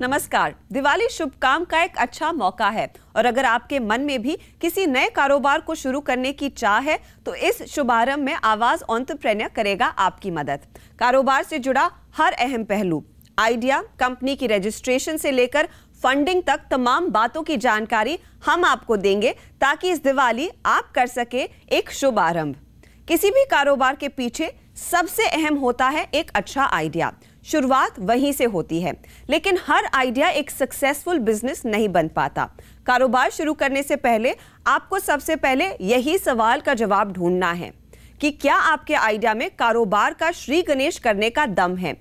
नमस्कार। दिवाली शुभ काम का एक अच्छा मौका है और अगर आपके मन में भी किसी नए कारोबार को शुरू करने की चाह है तो इस शुभारंभ में आवाज एंटरप्रेन्योर करेगा आपकी मदद। कारोबार से जुड़ा हर अहम पहलू, आइडिया, कंपनी की रजिस्ट्रेशन से लेकर फंडिंग तक तमाम बातों की जानकारी हम आपको देंगे ताकि इस दिवाली आप कर सके एक शुभ आरंभ। किसी भी कारोबार के पीछे सबसे अहम होता है एक अच्छा आइडिया। शुरुआत वहीं से होती है, लेकिन हर आइडिया एक सक्सेसफुल बिजनेस नहीं बन पाता। कारोबार शुरू करने से पहले आपको सबसे पहले यही सवाल का जवाब ढूंढना है कि क्या आपके आइडिया में कारोबार का श्री गणेश करने का दम है।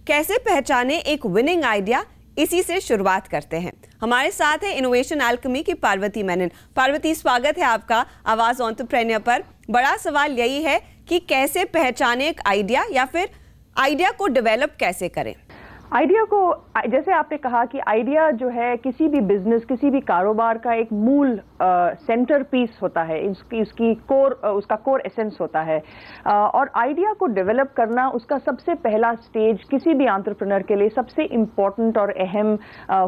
कैसे पहचाने एक विनिंग आइडिया, इसी से शुरुआत करते हैं। हमारे साथ है इनोवेशन एल्केमी की पार्वती मेनन। पार्वती, स्वागत है आपका आवाज एंटरप्रेन्योर पर। बड़ा सवाल यही है कि कैसे पहचाने एक आइडिया या फिर आइडिया को डेवलप कैसे करें। आइडिया को, जैसे आपने कहा कि आइडिया जो है किसी भी बिजनेस, किसी भी कारोबार का एक मूल सेंटर पीस होता है, उसका कोर एसेंस होता है। और आइडिया को डेवलप करना उसका सबसे पहला स्टेज किसी भी एंटरप्रेन्योर के लिए सबसे इम्पोर्टेंट और अहम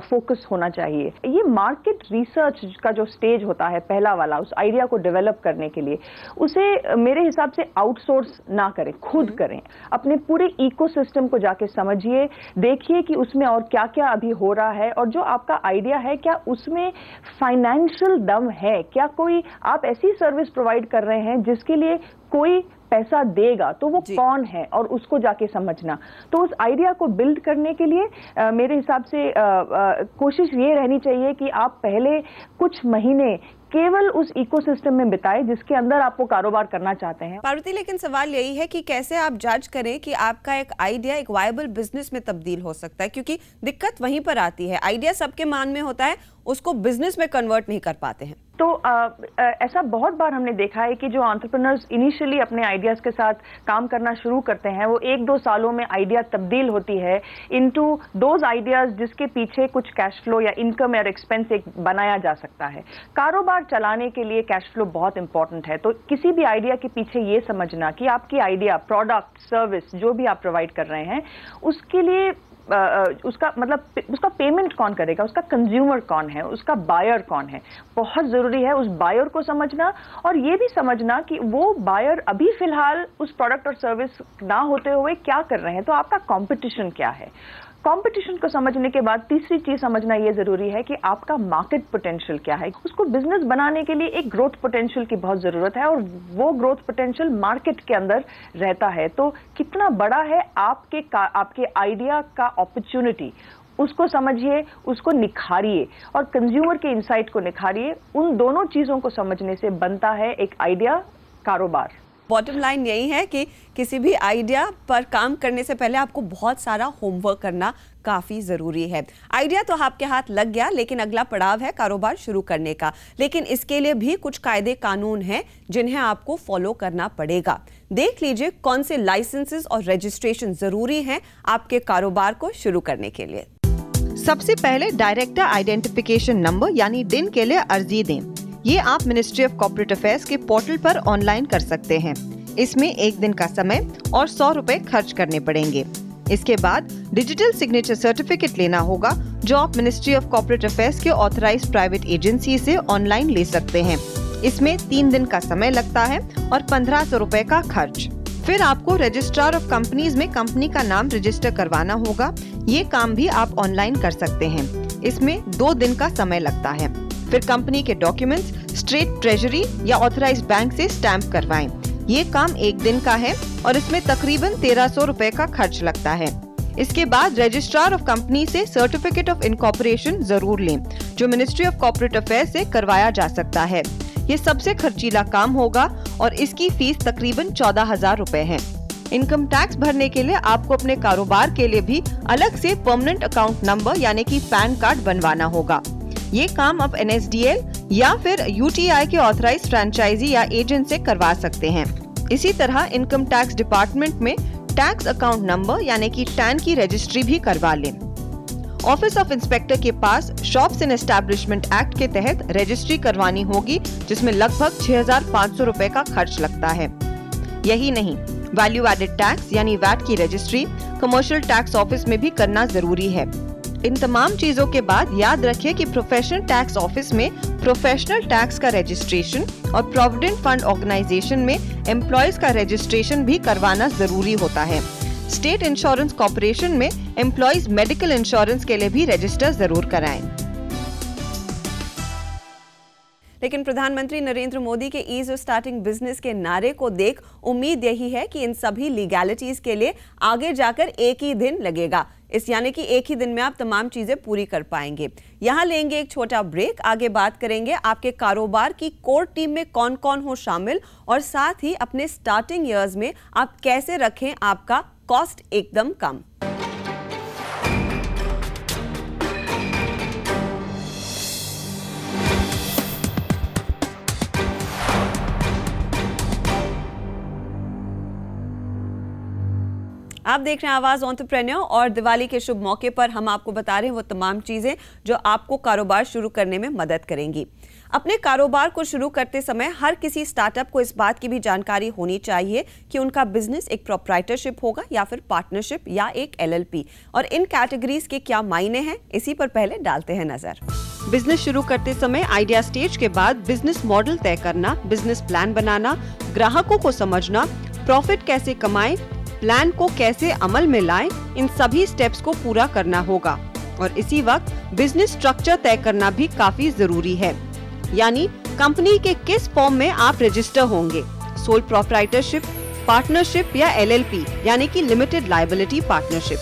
फोकस होना चाहिए। ये मार्केट रिसर्च का जो स्टेज होता है पहला वाला, उस आइडिया को डेवलप करने के लिए उसे मेरे हिसाब से आउटसोर्स ना करें, खुद करें। अपने पूरे इकोसिस्टम को जाके समझिए, देखिए कि उसमें और क्या क्या अभी हो रहा है और जो आपका आइडिया है क्या उसमें फाइनेंशियल दम है, क्या कोई आप ऐसी सर्विस प्रोवाइड कर रहे हैं जिसके लिए कोई पैसा देगा, तो वो कौन है और उसको जाके समझना। तो उस आइडिया को बिल्ड करने के लिए मेरे हिसाब से कोशिश ये रहनी चाहिए कि आप पहले कुछ महीने केवल उस इकोसिस्टम में बिताए जिसके अंदर आप वो कारोबार करना चाहते हैं। पार्वती, लेकिन सवाल यही है कि कैसे आप जज करें कि आपका एक आइडिया एक वायबल बिजनेस में तब्दील हो सकता है, क्योंकि दिक्कत वहीं पर आती है। आइडिया सबके मान में होता है, उसको बिजनेस में कन्वर्ट नहीं कर पाते हैं। तो ऐसा बहुत बार हमने देखा है कि जो एंटरप्रेन्योर्स इनिशियली अपने आइडियाज के साथ काम करना शुरू करते हैं, वो 1-2 सालों में आइडिया तब्दील होती है इनटू दोज आइडियाज जिसके पीछे कुछ कैश फ्लो या इनकम या एक्सपेंस एक बनाया जा सकता है। कारोबार चलाने के लिए कैश फ्लो बहुत इंपॉर्टेंट है। तो किसी भी आइडिया के पीछे ये समझना कि आपकी आइडिया, प्रोडक्ट, सर्विस जो भी आप प्रोवाइड कर रहे हैं उसके लिए उसका पेमेंट कौन करेगा, उसका कंज्यूमर कौन है, उसका बायर कौन है, बहुत जरूरी है उस बायर को समझना। और ये भी समझना कि वो बायर अभी फिलहाल उस प्रोडक्ट और सर्विस ना होते हुए क्या कर रहे हैं, तो आपका कंपटीशन क्या है। कंपटीशन को समझने के बाद तीसरी चीज समझना यह जरूरी है कि आपका मार्केट पोटेंशियल क्या है। उसको बिजनेस बनाने के लिए एक ग्रोथ पोटेंशियल की बहुत जरूरत है और वो ग्रोथ पोटेंशियल मार्केट के अंदर रहता है। तो कितना बड़ा है आपके आइडिया का अपॉर्चुनिटी, उसको समझिए, उसको निखारिए और कंज्यूमर के इनसाइट को निखारिए। उन दोनों चीजों को समझने से बनता है एक आइडिया कारोबार। बॉटम लाइन यही है कि किसी भी आइडिया पर काम करने से पहले आपको बहुत सारा होमवर्क करना काफी जरूरी है। आइडिया तो आपके हाथ लग गया, लेकिन अगला पड़ाव है कारोबार शुरू करने का। लेकिन इसके लिए भी कुछ कायदे कानून हैं जिन्हें आपको फॉलो करना पड़ेगा। देख लीजिए कौन से लाइसेंसेस और रजिस्ट्रेशन जरूरी हैं आपके कारोबार को शुरू करने के लिए। सबसे पहले डायरेक्टर आइडेंटिफिकेशन नंबर यानी डिन के लिए अर्जी दें। ये आप मिनिस्ट्री ऑफ कॉर्पोरेट अफेयर्स के पोर्टल पर ऑनलाइन कर सकते हैं। इसमें 1 दिन का समय और 100 रुपए खर्च करने पड़ेंगे। इसके बाद डिजिटल सिग्नेचर सर्टिफिकेट लेना होगा, जो आप मिनिस्ट्री ऑफ कॉर्पोरेट अफेयर्स के ऑथराइज्ड प्राइवेट एजेंसी से ऑनलाइन ले सकते हैं। इसमें 3 दिन का समय लगता है और 1500 रुपए का खर्च। फिर आपको रजिस्ट्रार ऑफ कंपनीज में कंपनी का नाम रजिस्टर करवाना होगा। ये काम भी आप ऑनलाइन कर सकते हैं। इसमें 2 दिन का समय लगता है। फिर कंपनी के डॉक्यूमेंट्स स्टेट ट्रेजरी या ऑथराइज्ड बैंक से स्टैंप करवाएं। ये काम 1 दिन का है और इसमें तकरीबन 1300 रुपए का खर्च लगता है। इसके बाद रजिस्ट्रार ऑफ कंपनी से सर्टिफिकेट ऑफ इनकॉर्पोरेशन जरूर लें, जो मिनिस्ट्री ऑफ कॉर्पोरेट अफेयर्स से करवाया जा सकता है। ये सबसे खर्चीला काम होगा और इसकी फीस तकरीबन 14,000 रुपए है। इनकम टैक्स भरने के लिए आपको अपने कारोबार के लिए भी अलग से परमानेंट अकाउंट नंबर यानी कि पैन कार्ड बनवाना होगा। ये काम आप NSDL या फिर UTI के ऑथराइज्ड फ्रेंचाइजी या एजेंट से करवा सकते हैं। इसी तरह इनकम टैक्स डिपार्टमेंट में टैक्स अकाउंट नंबर यानी कि टैन की रजिस्ट्री भी करवा लें। ऑफिस ऑफ इंस्पेक्टर के पास शॉप्स एंड एस्टैब्लिशमेंट एक्ट के तहत रजिस्ट्री करवानी होगी, जिसमें लगभग 6,500 रुपए का खर्च लगता है। यही नहीं, वैल्यू एडेड टैक्स यानी वैट की रजिस्ट्री कमर्शियल टैक्स ऑफिस में भी करना जरूरी है। इन तमाम चीजों के बाद याद रखिए कि प्रोफेशनल टैक्स ऑफिस में प्रोफेशनल टैक्स का रजिस्ट्रेशन और प्रोविडेंट फंड ऑर्गेनाइजेशन में एम्प्लॉयज का रजिस्ट्रेशन भी करवाना जरूरी होता है। स्टेट इंश्योरेंस कॉर्पोरेशन में एम्प्लॉयज मेडिकल इंश्योरेंस के लिए भी रजिस्टर जरूर कराएं। लेकिन प्रधानमंत्री नरेंद्र मोदी के ईज ऑफ स्टार्टिंग बिजनेस के नारे को देख उम्मीद यही है कि इन सभी लीगैलिटीज के लिए आगे जाकर एक ही दिन लगेगा। इस यानी कि एक ही दिन में आप तमाम चीजें पूरी कर पाएंगे। यहाँ लेंगे एक छोटा ब्रेक, आगे बात करेंगे आपके कारोबार की कोर टीम में कौन कौन हो शामिल और साथ ही अपने स्टार्टिंग ईयर्स में आप कैसे रखें आपका कॉस्ट एकदम कम। आप देख रहे हैं आवाज एंटरप्रेन्योर और दिवाली के शुभ मौके पर हम आपको बता रहे हैं वो तमाम चीजें जो आपको कारोबार शुरू करने में मदद करेंगी। अपने कारोबार को शुरू करते समय हर किसी स्टार्टअप को इस बात की भी जानकारी होनी चाहिए कि उनका बिजनेस एक प्रोप्राइटरशिप होगा या फिर पार्टनरशिप या एक LLP, और इन कैटेगरीज के क्या मायने हैं इसी पर पहले डालते हैं नजर। बिजनेस शुरू करते समय आइडिया स्टेज के बाद बिजनेस मॉडल तय करना, बिजनेस प्लान बनाना, ग्राहकों को समझना, प्रॉफिट कैसे कमाएं, प्लान को कैसे अमल में लाएं, इन सभी स्टेप्स को पूरा करना होगा। और इसी वक्त बिजनेस स्ट्रक्चर तय करना भी काफी जरूरी है, यानी कंपनी के किस फॉर्म में आप रजिस्टर होंगे, सोल प्रोप्राइटरशिप, पार्टनरशिप या LLP यानी कि लिमिटेड लायबिलिटी पार्टनरशिप।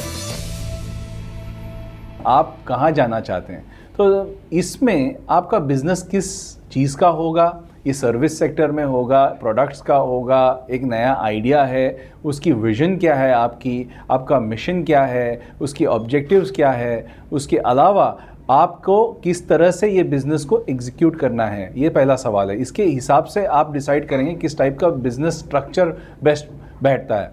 आप कहाँ जाना चाहते हैं, तो इसमें आपका बिजनेस किस चीज़ का होगा, ये सर्विस सेक्टर में होगा, प्रोडक्ट्स का होगा, एक नया आइडिया है, उसकी विजन क्या है, आपका मिशन क्या है, उसकी ऑब्जेक्टिव्स क्या है, उसके अलावा आपको किस तरह से ये बिज़नेस को एग्जीक्यूट करना है, ये पहला सवाल है। इसके हिसाब से आप डिसाइड करेंगे किस टाइप का बिजनेस स्ट्रक्चर बेस्ट बैठता है।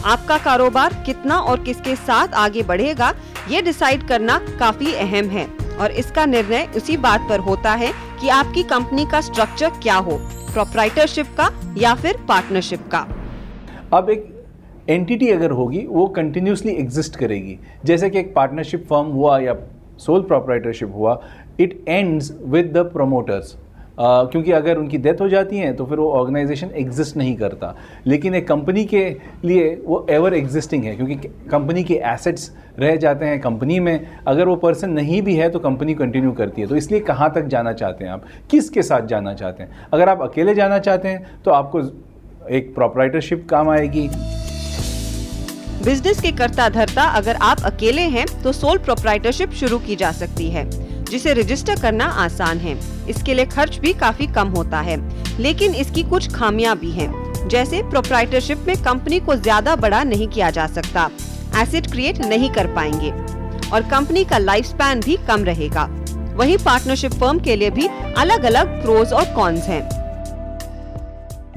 आपका कारोबार कितना और किसके साथ आगे बढ़ेगा, ये डिसाइड करना काफी अहम है और इसका निर्णय उसी बात पर होता है कि आपकी कंपनी का स्ट्रक्चर क्या हो, प्रोप्राइटरशिप का या फिर पार्टनरशिप का। अब एक एंटिटी अगर होगी वो कंटिन्यूसली एग्जिस्ट करेगी, जैसे कि एक पार्टनरशिप फर्म हुआ या सोल प्रोप्राइटरशिप हुआ, it ends with the promoters, क्योंकि अगर उनकी डेथ हो जाती है तो फिर वो ऑर्गेनाइजेशन एग्जिस्ट नहीं करता। लेकिन एक कंपनी के लिए वो एवर एग्जिस्टिंग है, क्योंकि कंपनी के एसेट्स रह जाते हैं कंपनी में। अगर वो पर्सन नहीं भी है तो कंपनी कंटिन्यू करती है। तो इसलिए कहाँ तक जाना चाहते हैं आप, किसके साथ जाना चाहते हैं। अगर आप अकेले जाना चाहते हैं तो आपको एक प्रोप्राइटरशिप काम आएगी। बिजनेस के कर्ता धर्ता अगर आप अकेले हैं तो सोल प्रोप्राइटरशिप शुरू की जा सकती है, जिसे रजिस्टर करना आसान है। इसके लिए खर्च भी काफी कम होता है, लेकिन इसकी कुछ खामियां भी हैं। जैसे प्रोप्राइटरशिप में कंपनी को ज्यादा बड़ा नहीं किया जा सकता, एसेट क्रिएट नहीं कर पाएंगे और कंपनी का लाइफ स्पैन भी कम रहेगा। वहीं पार्टनरशिप फर्म के लिए भी अलग अलग प्रोज और कॉन्स हैं।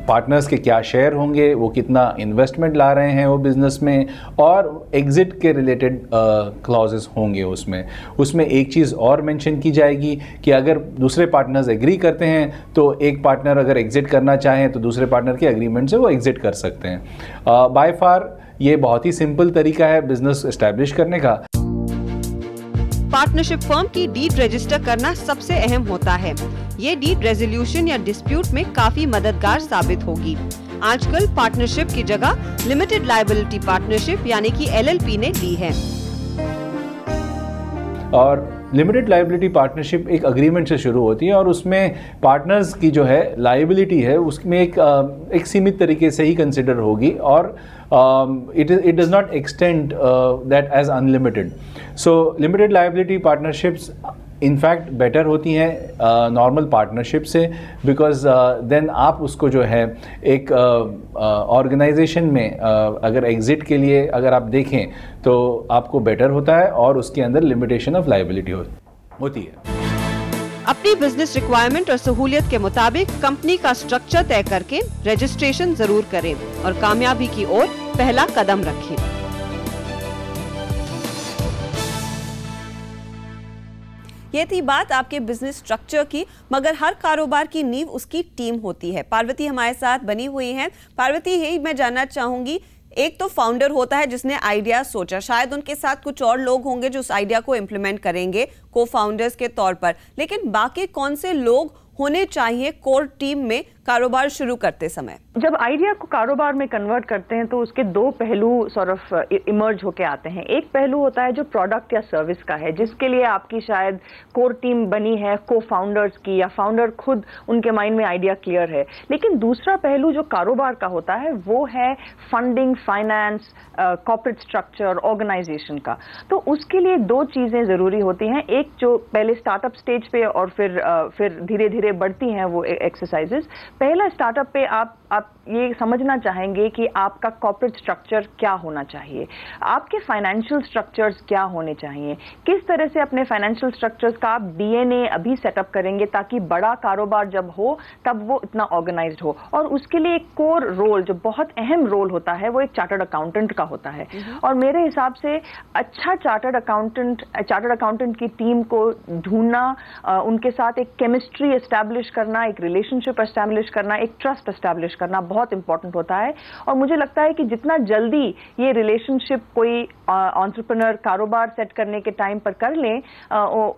पार्टनर्स के क्या शेयर होंगे, वो कितना इन्वेस्टमेंट ला रहे हैं वो बिज़नेस में, और एग्ज़िट के रिलेटेड क्लॉजेस होंगे उसमें एक चीज़ और मेंशन की जाएगी कि अगर दूसरे पार्टनर्स एग्री करते हैं तो एक पार्टनर अगर एग्ज़िट करना चाहें तो दूसरे पार्टनर के एग्रीमेंट से वो एग्ज़िट कर सकते हैं। बाय फार ये बहुत ही सिंपल तरीका है बिज़नेस एस्टैब्लिश करने का। पार्टनरशिप फर्म की डीड रजिस्टर करना सबसे अहम होता है। ये डीड रेजोल्यूशन या डिस्प्यूट में काफी मददगार साबित होगी। आजकल पार्टनरशिप की जगह लिमिटेड लायबिलिटी पार्टनरशिप यानी कि LLP ने ली है। और लिमिटेड लायबिलिटी पार्टनरशिप एक अग्रीमेंट से शुरू होती है और उसमें पार्टनर्स की जो है लायबिलिटी है उसमें एक सीमित तरीके से ही कंसिडर होगी और it does not extend that as unlimited. So limited liability partnerships in fact better होती हैं नॉर्मल पार्टनरशिप से, बिकॉज देन आप उसको जो है एक ऑर्गेनाइजेशन में अगर एग्जिट के लिए अगर आप देखें तो आपको बेटर होता है और उसके अंदर लिमिटेशन ऑफ लायबिलिटी होती है। अपनी बिजनेस रिक्वायरमेंट और सहूलियत के मुताबिक कंपनी का स्ट्रक्चर तय करके रजिस्ट्रेशन जरूर करें और कामयाबी की ओर पहला कदम रखें। ये थी बात आपके बिजनेस स्ट्रक्चर की, मगर हर कारोबार की नींव उसकी टीम होती है। पार्वती हमारे साथ बनी हुई हैं। पार्वती, यही मैं जानना चाहूंगी एक तो फाउंडर होता है जिसने आइडिया सोचा, शायद उनके साथ कुछ और लोग होंगे जो उस आइडिया को इम्प्लीमेंट करेंगे को फाउंडर्स के तौर पर, लेकिन बाकी कौन से लोग होने चाहिए कोर टीम में कारोबार शुरू करते समय? जब आइडिया को कारोबार में कन्वर्ट करते हैं तो उसके दो पहलू सॉर्ट ऑफ इमर्ज होके आते हैं। एक पहलू होता है जो प्रोडक्ट या सर्विस का है, जिसके लिए आपकी शायद कोर टीम बनी है को फाउंडर्स की, या फाउंडर खुद उनके माइंड में आइडिया क्लियर है। लेकिन दूसरा पहलू जो कारोबार का होता है वो है funding, finance, corporate structure, organisation का। तो उसके लिए दो चीजें जरूरी होती हैं। एक जो पहले स्टार्टअप स्टेज पे और फिर धीरे धीरे बढ़ती हैं वो एक्सरसाइजेस। पहला स्टार्टअप पे आप ये समझना चाहेंगे कि आपका कॉर्पोरेट स्ट्रक्चर क्या होना चाहिए, आपके फाइनेंशियल स्ट्रक्चर्स क्या होने चाहिए, किस तरह से अपने फाइनेंशियल स्ट्रक्चर्स का आप डीएनए अभी सेटअप करेंगे ताकि बड़ा कारोबार जब हो तब वो इतना ऑर्गेनाइज्ड हो। और उसके लिए एक कोर रोल जो बहुत अहम रोल होता है वो एक चार्टर्ड अकाउंटेंट का होता है। और मेरे हिसाब से अच्छा चार्टर्ड अकाउंटेंट की टीम को ढूंढना, उनके साथ एक केमिस्ट्री एस्टैब्लिश करना, एक रिलेशनशिप एस्टैब्लिश करना, एक ट्रस्ट एस्टैब्लिश करना बहुत इंपॉर्टेंट होता है। और मुझे लगता है कि जितना जल्दी ये रिलेशनशिप कोई एंटरप्रेन्योर कारोबार सेट करने के टाइम पर कर लें,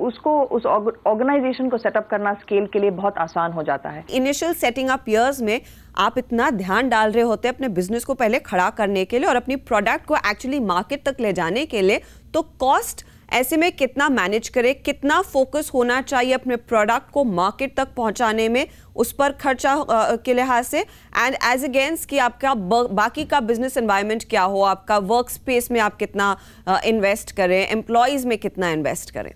उसको उस ऑर्गेनाइजेशन को सेटअप करना स्केल के लिए बहुत आसान हो जाता है। इनिशियल सेटिंग अप ईयर्स में आप इतना ध्यान डाल रहे होते हैं अपने बिजनेस को पहले खड़ा करने के लिए और अपनी प्रोडक्ट को एक्चुअली मार्केट तक ले जाने के लिए, तो कॉस्ट ऐसे में कितना मैनेज करें, कितना फोकस होना चाहिए अपने प्रोडक्ट को मार्केट तक पहुंचाने में, उस पर खर्चा के लिहाज से, एंड एज अगेंस्ट कि आपका बाकी का बिजनेस एनवायरनमेंट क्या हो, आपका वर्क स्पेस में आप कितना इन्वेस्ट करें, एम्प्लॉयज में कितना इन्वेस्ट करें?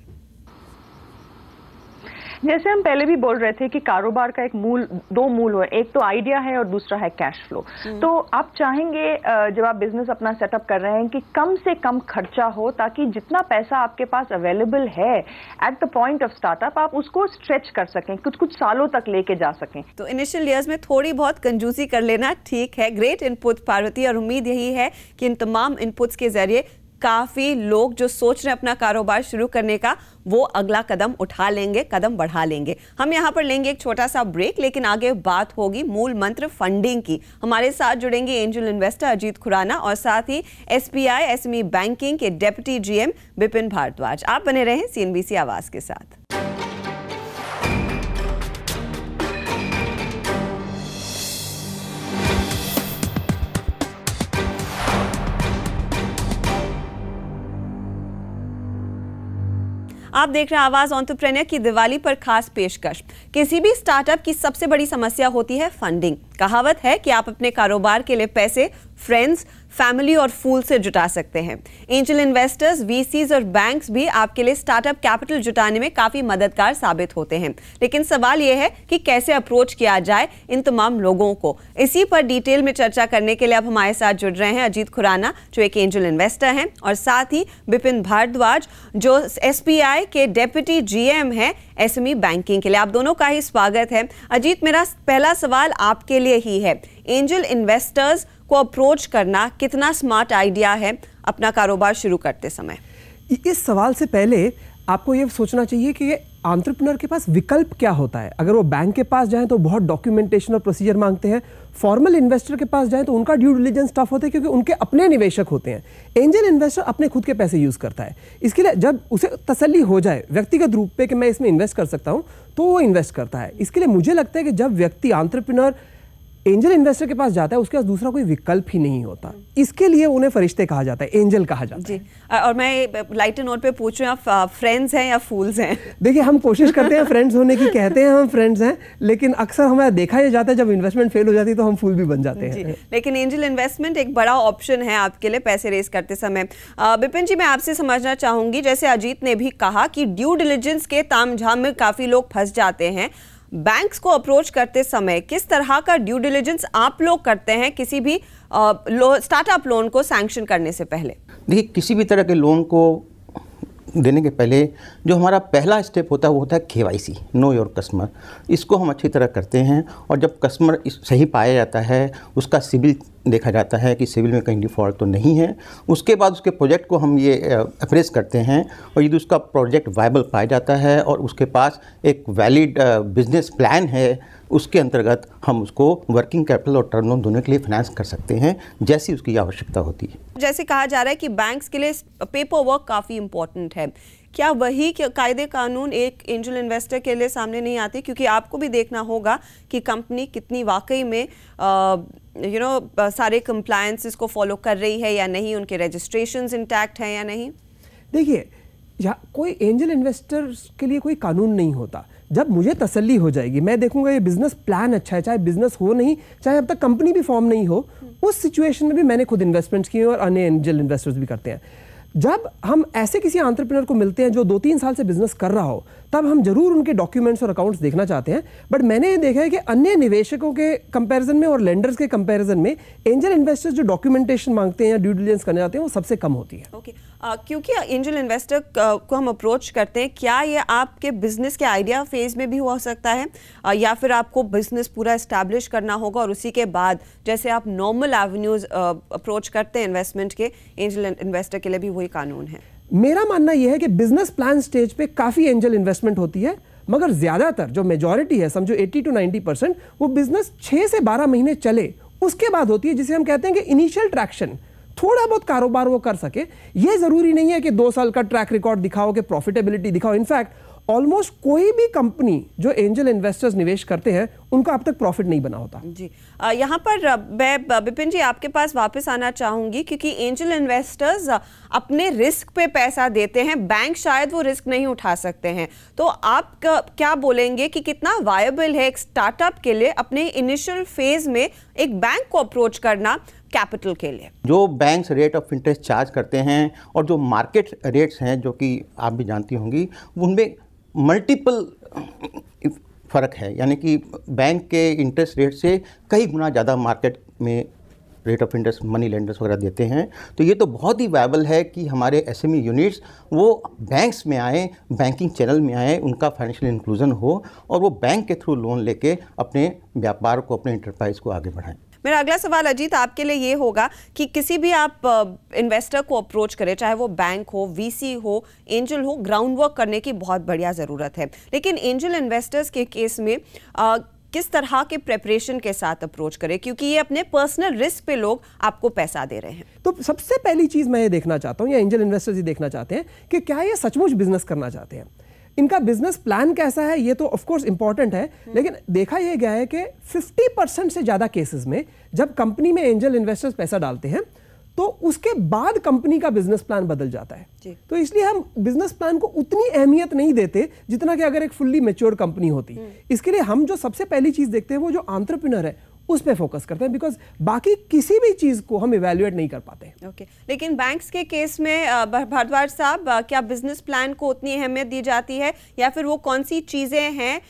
जैसे हम पहले भी बोल रहे थे कि कारोबार का दो मूल है, एक तो आइडिया है और दूसरा है कैश फ्लो। तो आप चाहेंगे जब आप बिजनेस अपना सेटअप कर रहे हैं कि कम से कम खर्चा हो, ताकि जितना पैसा आपके पास अवेलेबल है at the point of startup आप उसको स्ट्रेच कर सकें, कुछ सालों तक लेके जा सकें। तो इनिशियल ईयर्स में थोड़ी बहुत कंजूसी कर लेना ठीक है। ग्रेट इनपुट पार्वती, और उम्मीद यही है कि इन तमाम इनपुट्स के जरिए काफी लोग जो सोच रहे हैं अपना कारोबार शुरू करने का, वो अगला कदम उठा लेंगे, कदम बढ़ा लेंगे। हम यहाँ पर लेंगे एक छोटा सा ब्रेक, लेकिन आगे बात होगी मूल मंत्र फंडिंग की। हमारे साथ जुड़ेंगे एंजल इन्वेस्टर अजीत खुराना और साथ ही SBI SME बैंकिंग के डेप्यूटी GM विपिन भारद्वाज। आप बने रहें CNBC आवाज के साथ। आप देख रहे हैं आवाज एंटरप्रेन्योर की दिवाली पर खास पेशकश। किसी भी स्टार्टअप की सबसे बड़ी समस्या होती है फंडिंग। कहावत है कि आप अपने कारोबार के लिए पैसे फ्रेंड्स, फैमिली और फूल से जुटा सकते हैं। एंजल इन्वेस्टर्स, VCs और बैंक्स भी आपके लिए स्टार्टअप कैपिटल जुटाने में काफी मददगार साबित होते हैं। लेकिन सवाल यह है कि कैसे अप्रोच किया जाए इन तमाम लोगों को। इसी पर डिटेल में चर्चा करने के लिए अब हमारे साथ जुड़ रहे हैं अजीत खुराना जो एक एंजल इन्वेस्टर हैं, और साथ ही विपिन भारद्वाज जो SBI के डेप्यूटी GM है SME बैंकिंग के लिए। आप दोनों का ही स्वागत है। अजीत, मेरा पहला सवाल आपके लिए ही है, एंजल इन्वेस्टर्स को अप्रोच करना कितना स्मार्ट आइडिया है अपना कारोबार शुरू करते समय? इस सवाल से पहले आपको ये सोचना चाहिए कि एंटरप्रेन्योर के पास विकल्प क्या होता है। अगर वो बैंक के पास जाएं तो बहुत डॉक्यूमेंटेशन और प्रोसीजर मांगते हैं। फॉर्मल इन्वेस्टर के पास जाएं तो उनका ड्यू डिलिजेंस टफ होता है क्योंकि उनके अपने निवेशक होते हैं। एंजल इन्वेस्टर अपने खुद के पैसे यूज करता है। इसके लिए जब उसे तसल्ली हो जाए व्यक्तिगत रूप पे कि मैं इसमें इन्वेस्ट कर सकता हूं, तो वो इन्वेस्ट करता है। इसके लिए मुझे लगता है कि जब व्यक्ति एंटरप्रेन्योर एंजल इन्वेस्टर के पास जाता है उसके पास दूसरा कोई विकल्प ही नहीं होता। इसके लिए उन्हें फरिश्ते कहा जाता है, एंजल कहा जाता है। जी, और मैं लाइटर नोट पे पूछ रही हूँ, आप फ्रेंड्स हैं या फूल्स हैं? देखिए, हम कोशिश करते हैं फ्रेंड्स होने की, कहते हैं हम फ्रेंड्स हैं, लेकिन अक्सर हमें देखा ही जाता है जब इन्वेस्टमेंट फेल हो जाती है तो हम फूल भी बन जाते हैं। लेकिन एंजल इन्वेस्टमेंट एक बड़ा ऑप्शन है आपके लिए पैसे रेस करते समय। विपिन जी, मैं आपसे समझना चाहूंगी, जैसे अजीत ने भी कहा कि ड्यू डिलिजेंस के तामझाम में काफी लोग फंस जाते हैं। बैंक्स को अप्रोच करते समय किस तरह का ड्यू डिलिजेंस आप लोग करते हैं किसी भी स्टार्टअप लोन को सैंक्शन करने से पहले? देखिए, किसी भी तरह के लोन को देने के पहले जो हमारा पहला स्टेप होता है वो होता है KYC, नो योर कस्टमर। इसको हम अच्छी तरह करते हैं, और जब कस्टमर सही पाया जाता है, उसका सिबिल देखा जाता है कि सिविल में कहीं डिफ़ॉल्ट तो नहीं है। उसके बाद उसके प्रोजेक्ट को हम ये अप्रेस करते हैं और यदि उसका प्रोजेक्ट वायबल पाया जाता है और उसके पास एक वैलिड बिजनेस प्लान है, उसके अंतर्गत हम उसको वर्किंग कैपिटल और टर्म लोन दोनों के लिए फाइनेंस कर सकते हैं जैसी उसकी आवश्यकता होती है। जैसे कहा जा रहा है कि बैंक्स के लिए पेपर वर्क काफ़ी इंपॉर्टेंट है, क्या वही कायदे कानून एक एंजल इन्वेस्टर के लिए सामने नहीं आते? क्योंकि आपको भी देखना होगा कि कंपनी कितनी वाकई में सारे कंप्लायंसेस को फॉलो कर रही है या नहीं, उनके रजिस्ट्रेशंस इंटैक्ट हैं या नहीं। देखिए, कोई एंजल इन्वेस्टर्स के लिए कोई कानून नहीं होता। जब मुझे तसल्ली हो जाएगी, मैं देखूंगा ये बिजनेस प्लान अच्छा है, चाहे बिजनेस हो नहीं, चाहे अब तक कंपनी भी फॉर्म नहीं हो, उस सिचुएशन में भी मैंने खुद इन्वेस्टमेंट्स किए और अन्य एंजल इन्वेस्टर्स भी करते हैं। जब हम ऐसे किसी एंटरप्रेन्योर को मिलते हैं जो 2-3 साल से बिजनेस कर रहा हो, तब हम जरूर उनके डॉक्यूमेंट्स और अकाउंट्स देखना चाहते हैं। बट मैंने ये देखा है कि अन्य निवेशकों के कंपैरिजन में और लेंडर्स के कंपैरिजन में एंजल इन्वेस्टर्स जो डॉक्यूमेंटेशन मांगते हैं या ड्यू डिलिजेंस करने जाते हैं वो सबसे कम होती है। ओके, क्योंकि एंजल इन्वेस्टर को हम अप्रोच करते हैं, क्या ये आपके बिजनेस के आइडिया फेज में भी हो सकता है या फिर आपको बिजनेस पूरा एस्टैब्लिश करना होगा और उसी के बाद जैसे आप नॉर्मल एवेन्यूज अप्रोच करते हैं इन्वेस्टमेंट के, एंजल इन्वेस्टर के लिए भी वही कानून है? मेरा मानना यह है कि बिजनेस प्लान स्टेज पे काफी एंजल इन्वेस्टमेंट होती है, मगर ज्यादातर जो मेजॉरिटी है, समझो 80 to 90%, वो बिजनेस 6 से 12 महीने चले उसके बाद होती है, जिसे हम कहते हैं कि इनिशियल ट्रैक्शन, थोड़ा बहुत कारोबार वो कर सके। ये जरूरी नहीं है कि 2 साल का ट्रैक रिकॉर्ड दिखाओ, कि प्रॉफिटेबिलिटी दिखाओ। इनफैक्ट ऑलमोस्ट कोई भी कंपनी जो एंजल इन्वेस्टर्स निवेश करते हैं उनका अब तक प्रॉफिट नहीं बना होता। जी, यहाँ पर मैं बिपिन जी आपके पास वापस आना चाहूंगी, क्योंकि एंजल इन्वेस्टर्स अपने रिस्क पे पैसा देते हैं, बैंक शायद वो रिस्क नहीं उठा सकते हैं। तो आप क्या बोलेंगे कि कितना वायबल है एक स्टार्टअप के लिए अपने इनिशियल फेज में एक बैंक को अप्रोच करना कैपिटल के लिए? जो banks rate of interest charge करते हैं और जो मार्केट रेट्स हैं, जो कि आप भी जानती होंगी, उनमें मल्टीपल फ़र्क है। यानी कि बैंक के इंटरेस्ट रेट से कई गुना ज़्यादा मार्केट में rate of interest money lenders वगैरह देते हैं। तो ये तो बहुत ही वायबल है कि हमारे SME यूनिट्स वो बैंक्स में आए, बैंकिंग चैनल में आए, उनका फाइनेंशियल इंक्लूजन हो और वो बैंक के थ्रू लोन लेके अपने व्यापार को, अपने इंटरप्राइज को आगे बढ़ाएं। मेरा अगला सवाल अजीत आपके लिए ये होगा कि किसी भी आप इन्वेस्टर को अप्रोच करें, चाहे वो बैंक हो, VC हो, एंजल हो, ग्राउंड वर्क करने की बहुत बढ़िया ज़रूरत है। लेकिन एंजल इन्वेस्टर्स के केस में किस तरह के प्रेपरेशन के साथ अप्रोच करें, क्योंकि ये अपने पर्सनल रिस्क पे लोग आपको पैसा दे रहे हैं? तो सबसे पहली चीज़ मैं ये देखना चाहता हूँ, या एंजल इन्वेस्टर्स ये देखना चाहते हैं कि क्या ये सचमुच बिजनेस करना चाहते हैं, इनका बिजनेस प्लान कैसा है। ये तो ऑफ कोर्स इंपॉर्टेंट है, लेकिन देखा यह गया है कि 50% से ज्यादा केसेस में जब कंपनी में एंजल इन्वेस्टर्स पैसा डालते हैं तो उसके बाद कंपनी का बिजनेस प्लान बदल जाता है। तो इसलिए हम बिजनेस प्लान को उतनी अहमियत नहीं देते जितना कि अगर एक फुल्ली मैच्योर्ड कंपनी होती। इसके लिए हम जो सबसे पहली चीज देखते हैं वो जो एंटरप्रेन्योर है उस पे फोकस करते हैं, बिकॉज बाकी किसी भी चीज को हम इवैल्यूएट नहीं कर पाते। ओके, लेकिन बैंक्स के केस में भारद्वाज साहब, क्या बिजनेस प्लान को उतनी अहमियत दी जाती है, या फिर वो कौन सी चीजें हैं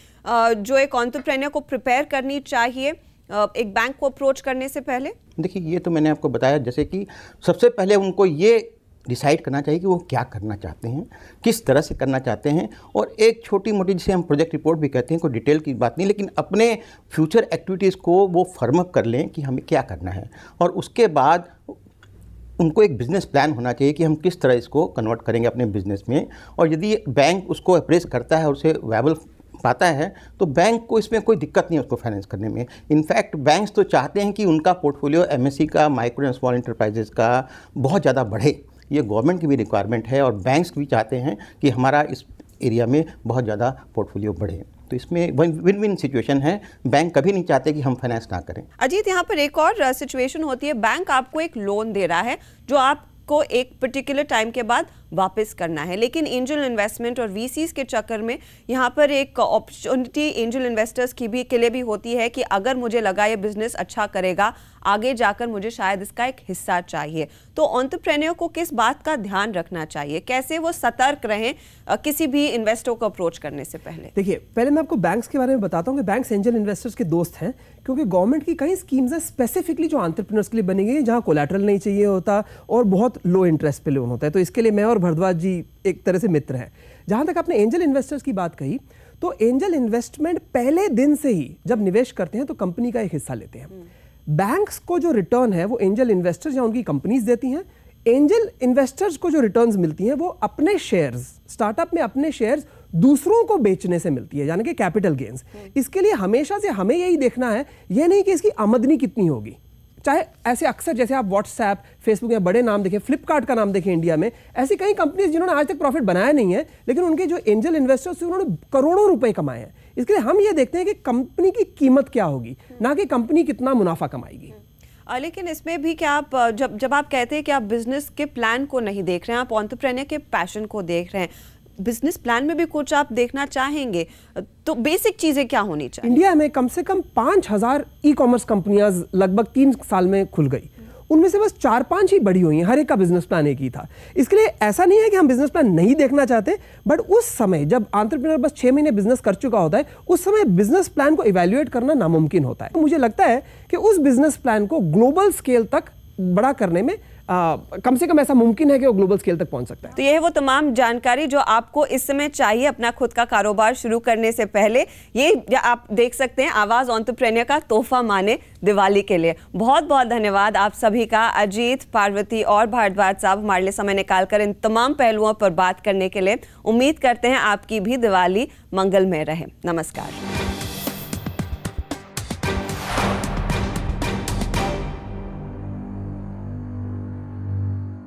जो एक एंटरप्रेन्योर को प्रिपेयर करनी चाहिए एक बैंक को अप्रोच करने से पहले? देखिए, ये तो मैंने आपको बताया, जैसे कि सबसे पहले उनको ये डिसाइड करना चाहिए कि वो क्या करना चाहते हैं, किस तरह से करना चाहते हैं, और एक छोटी मोटी जिसे हम प्रोजेक्ट रिपोर्ट भी कहते हैं, कोई डिटेल की बात नहीं, लेकिन अपने फ्यूचर एक्टिविटीज़ को वो फर्म अप कर लें कि हमें क्या करना है, और उसके बाद उनको एक बिज़नेस प्लान होना चाहिए कि हम किस तरह इसको कन्वर्ट करेंगे अपने बिजनेस में। और यदि बैंक उसको अप्रेस करता है और उसे वायबल पाता है तो बैंक को इसमें कोई दिक्कत नहीं है उसको फाइनेंस करने में। इनफैक्ट बैंक्स तो चाहते हैं कि उनका पोर्टफोलियो MSE का, माइक्रो एंड स्मॉल इंटरप्राइजेज का बहुत ज़्यादा बढ़े। ये गवर्नमेंट की भी रिक्वायरमेंट है और बैंक्स भी चाहते हैं कि हमारा इस एरिया में बहुत ज़्यादा पोर्टफोलियो बढ़े। तो इसमें विन विन सिचुएशन है, बैंक कभी नहीं चाहते कि हम फाइनेंस ना करें। अजीत, यहाँ पर एक और सिचुएशन होती है, बैंक आपको एक लोन दे रहा है जो आपको एक पर्टिकुलर टाइम के बाद वापस करना है, लेकिन एंजल इन्वेस्टमेंट और VCs के चक्कर में यहाँ पर एक अपॉर्चुनिटी एंजल इन्वेस्टर्स के लिए भी होती है कि अगर मुझे लगा ये बिजनेस अच्छा करेगा, आगे जाकर मुझे शायद इसका एक हिस्सा चाहिए। तो एंटरप्रेन्योर को किस बात का ध्यान रखना चाहिए, कैसे वो सतर्क रहें किसी भी इन्वेस्टर को अप्रोच करने से पहले? देखिए, पहले मैं आपको बैंक्स के बारे में बताता हूँ कि बैंक्स एंजल इन्वेस्टर्स के दोस्त हैं, क्योंकि गवर्नमेंट की कई स्कीम्स हैं स्पेसिफिकली जो एंटरप्रेन्योर्स के लिए बनी गई है, जहाँ कोलैटरल नहीं चाहिए होता और बहुत लो इंटरेस्ट पे लोन होता है। तो इसके लिए मैं और भारद्वाज जी एक तरह से मित्र हैं। जहां तक आपने एंजल इन्वेस्टर्स की बात कही, तो एंजल इन्वेस्टमेंट पहले दिन से ही जब निवेश करते हैं तो कंपनी का एक हिस्सा लेते हैं। बैंक्स को जो रिटर्न है वो एंजल इन्वेस्टर्स या उनकी कंपनीज देती हैं। एंजल इन्वेस्टर्स को जो रिटर्न्स मिलती हैं वो अपने शेयर्स, स्टार्टअप में अपने शेयर्स दूसरों को बेचने से मिलती है, यानी कि कैपिटल गेन्स। इसके लिए हमेशा से हमें यही देखना है, ये नहीं कि इसकी आमदनी कितनी होगी। चाहे ऐसे अक्सर जैसे आप व्हाट्सएप, फेसबुक या बड़े नाम देखें, फ्लिपकार्ट का नाम देखें इंडिया में, ऐसी कई कंपनीज जिन्होंने आज तक प्रॉफिट बनाया नहीं है, लेकिन उनके जो एंजल इन्वेस्टर्स उन्होंने करोड़ों रुपए कमाए हैं। इसके लिए हम ये देखते हैं कि कंपनी की कीमत क्या होगी, ना कि कंपनी कितना मुनाफा कमाएगी। लेकिन इसमें भी क्या आप जब आप कहते हैं कि आप बिजनेस के प्लान को नहीं देख रहे हैं, आप एंटरप्रेन्योर के पैशन को देख रहे हैं, बिजनेस प्लान में भी कुछ आप देखना चाहेंगे, तो बेसिक चीजें क्या होनी चाहिए? इंडिया में कम से कम 5000 ई कॉमर्स कंपनियां लगभग 3 साल में खुल गई, उनमें से बस 4-5 ही बड़ी हुई हैं, हर एक का बिजनेस प्लान एक ही था। इसके लिए ऐसा नहीं है कि हम बिजनेस प्लान नहीं देखना चाहते, बट उस समय जब एंटरप्रेन्योर बस 6 महीने बिजनेस कर चुका होता है, उस समय बिजनेस प्लान को इवैल्यूएट करना नामुमकिन होता है। तो मुझे लगता है कि उस बिजनेस प्लान को ग्लोबल स्केल तक बड़ा करने में कम से कम ऐसा मुमकिन है कि वो ग्लोबल स्केल तक पहुंच सकता है। तो ये है वो तमाम जानकारी जो आपको इस समय चाहिए अपना खुद का कारोबार शुरू करने से पहले। ये आप देख सकते हैं आवाज एंटरप्रेन्योर का तोहफा माने दिवाली के लिए। बहुत बहुत धन्यवाद आप सभी का, अजीत, पार्वती और भारद्वाज साहब, हमारे लिए समय निकालकर इन तमाम पहलुओं पर बात करने के लिए। उम्मीद करते हैं आपकी भी दिवाली मंगलमय रहे। नमस्कार।